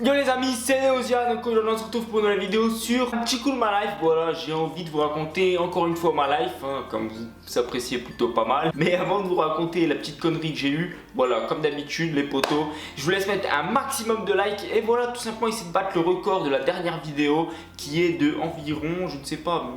Yo les amis, c'est Neosia, donc aujourd'hui on se retrouve pour une nouvelle vidéo sur un petit coup de ma life. Voilà, j'ai envie de vous raconter encore une fois ma life, hein, comme vous appréciez plutôt pas mal. Mais avant de vous raconter la petite connerie que j'ai eue, voilà, comme d'habitude les potos, je vous laisse mettre un maximum de likes. Et voilà, tout simplement essayer de battre le record de la dernière vidéo qui est de environ, je ne sais pas,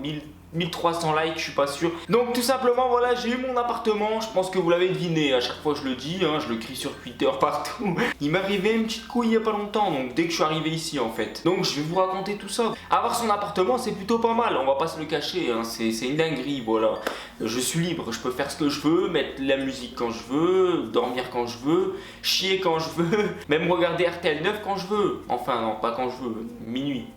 1300 likes, je suis pas sûr. Donc tout simplement voilà, j'ai eu mon appartement. Je pense que vous l'avez deviné, à chaque fois je le dis, hein, je le crie sur Twitter partout. Il m'est arrivé une petite couille il y a pas longtemps, donc dès que je suis arrivé ici en fait. Donc je vais vous raconter tout ça. Avoir son appartement c'est plutôt pas mal, on va pas se le cacher, hein. C'est une dinguerie, voilà. Je suis libre, je peux faire ce que je veux, mettre la musique quand je veux, dormir quand je veux, chier quand je veux, même regarder RTL 9 quand je veux. Enfin non, pas quand je veux, minuit.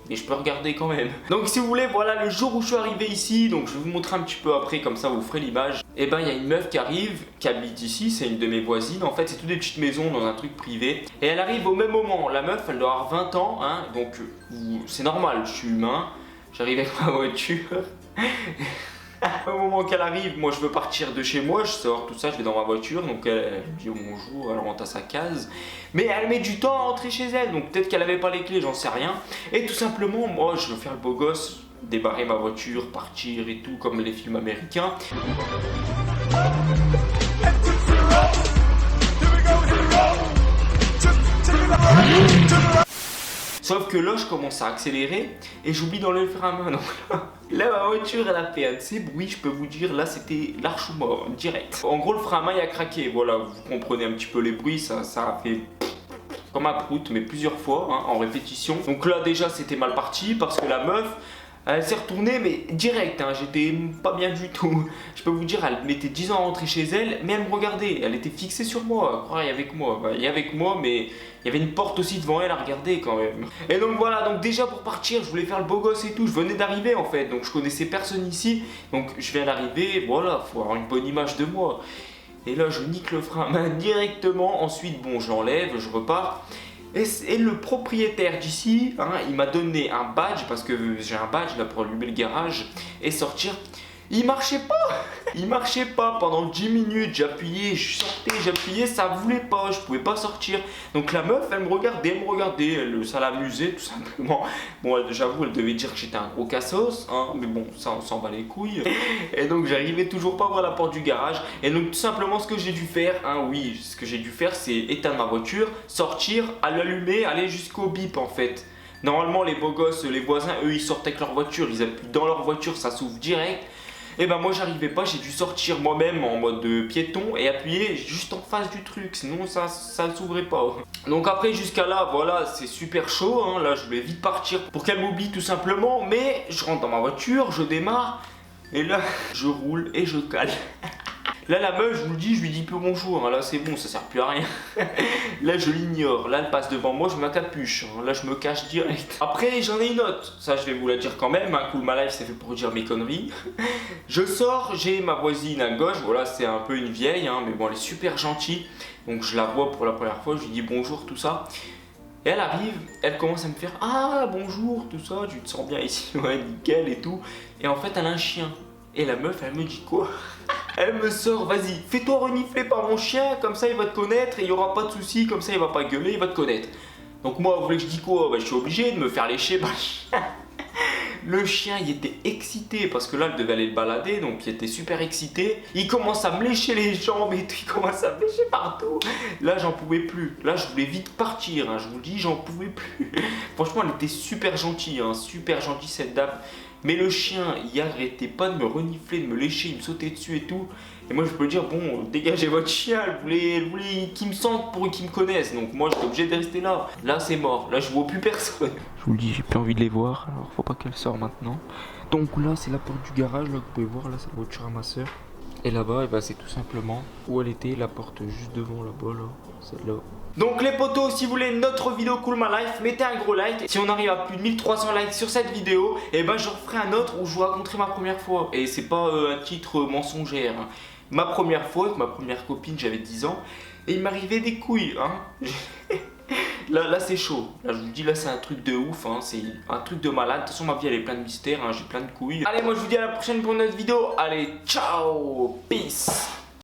Et je peux regarder quand même. Donc si vous voulez, voilà le jour où je suis arrivé ici. Donc je vais vous montrer un petit peu après, comme ça vous ferez l'image. Et ben il y a une meuf qui arrive, qui habite ici. C'est une de mes voisines. En fait c'est toutes des petites maisons dans un truc privé. Et elle arrive au même moment. La meuf elle doit avoir 20 ans, hein. Donc c'est normal, je suis humain. J'arrive avec ma voiture. Au moment qu'elle arrive, moi je veux partir de chez moi, je sors tout ça, je vais dans ma voiture, donc elle me dit oh, bonjour, elle rentre à sa case. Mais elle met du temps à rentrer chez elle, donc peut-être qu'elle avait pas les clés, j'en sais rien. Et tout simplement, moi je veux faire le beau gosse, débarrer ma voiture, partir et tout, comme les films américains. Sauf que là, je commence à accélérer et j'oublie d'enlever le frein à main. Donc là, ma voiture, elle a fait un de ces bruits, je peux vous dire. Là, c'était l'arche ou mort, direct. En gros, le frein à main, il a craqué. Voilà, vous comprenez un petit peu les bruits. Ça a fait comme un prout, mais plusieurs fois, hein, en répétition. Donc là, déjà, c'était mal parti parce que la meuf, elle s'est retournée, mais direct, hein, j'étais pas bien du tout. Je peux vous dire, elle mettait 10 ans à rentrer chez elle, mais elle me regardait. Elle était fixée sur moi, elle est avec moi. Elle est avec moi, mais il y avait une porte aussi devant elle à regarder quand même. Et donc voilà, donc déjà pour partir, je voulais faire le beau gosse et tout. Je venais d'arriver en fait, donc je connaissais personne ici. Donc je viens d'arriver, voilà, faut avoir une bonne image de moi. Et là, je nique le frein à main directement. Ensuite, bon, je l'enlève, je repars. Et le propriétaire d'ici, hein, il m'a donné un badge, parce que j'ai un badge là pour allumer le garage et sortir. Il marchait pas pendant 10 minutes, j'appuyais, je sortais, j'appuyais, ça voulait pas, je pouvais pas sortir. Donc la meuf, elle me regardait, ça l'amusait tout simplement. Bon, j'avoue, elle devait dire que j'étais un gros cassos, hein, mais bon, ça on s'en bat les couilles. Et donc j'arrivais toujours pas à voir la porte du garage. Et donc tout simplement ce que j'ai dû faire, hein, oui, ce que j'ai dû faire, c'est éteindre ma voiture, sortir, l'allumer, aller jusqu'au bip en fait. Normalement les beaux gosses, les voisins, eux ils sortent avec leur voiture, ils appuient dans leur voiture, ça s'ouvre direct. Et ben moi j'arrivais pas, j'ai dû sortir moi-même en mode piéton et appuyer juste en face du truc, sinon ça ne s'ouvrait pas. Donc après jusqu'à là, voilà, c'est super chaud, hein. Là je voulais vite partir pour qu'elle m'oublie tout simplement, mais je rentre dans ma voiture, je démarre, et là je roule et je cale. Là la meuf, je vous le dis, je lui dis plus bonjour, hein. Là c'est bon, ça sert plus à rien. Là je l'ignore, là elle passe devant moi, je me capuche, hein. Là je me cache direct. Après j'en ai une autre, ça je vais vous la dire quand même, un coup de ma life c'est fait pour dire mes conneries. Je sors, j'ai ma voisine à gauche, voilà c'est un peu une vieille, hein, mais bon elle est super gentille. Donc je la vois pour la première fois, je lui dis bonjour tout ça. Et elle arrive, elle commence à me faire ah bonjour tout ça, tu te sens bien ici, ouais nickel et tout. Et en fait elle a un chien. Et la meuf elle me dit quoi? Elle me sort, vas-y, fais-toi renifler par mon chien, comme ça il va te connaître et il n'y aura pas de soucis, comme ça il va pas gueuler, il va te connaître. Donc moi, vous voulez que je dise quoi? Bah, je suis obligé de me faire lécher par le chien. Le chien, il était excité parce que là, elle devait aller le balader, donc il était super excité. Il commence à me lécher les jambes et tout, il commence à me lécher partout. Là, j'en pouvais plus. Là, je voulais vite partir, hein. Je vous le dis, j'en pouvais plus. Franchement, elle était super gentille, hein. Super gentille cette dame. Mais le chien, il arrêtait pas de me renifler, de me lécher, il me sautait dessus et tout. Et moi je peux dire, bon, dégagez votre chien, elle voulait qu'il me sente pour qu'il me connaisse. Donc moi j'étais obligé de rester là. Là c'est mort, là je vois plus personne. Je vous le dis, j'ai plus envie de les voir, alors faut pas qu'elle sorte maintenant. Donc là c'est la porte du garage, là que vous pouvez voir, là c'est la voiture à ma soeur. Et là-bas, bah, c'est tout simplement où elle était, la porte juste devant là-bas, là, celle-là. Donc les potos, si vous voulez notre vidéo Cool My Life, mettez un gros like. Si on arrive à plus de 1300 likes sur cette vidéo, et ben je referai un autre où je vous raconterai ma première fois. Et c'est pas un titre mensongère. Ma première fois avec ma première copine, j'avais 10 ans. Et il m'arrivait des couilles, hein. Là c'est chaud, là je vous dis, là c'est un truc de ouf, hein. C'est un truc de malade. De toute façon ma vie elle est pleine de mystères, hein. J'ai plein de couilles. Allez, moi je vous dis à la prochaine pour une autre vidéo. Allez, ciao, peace.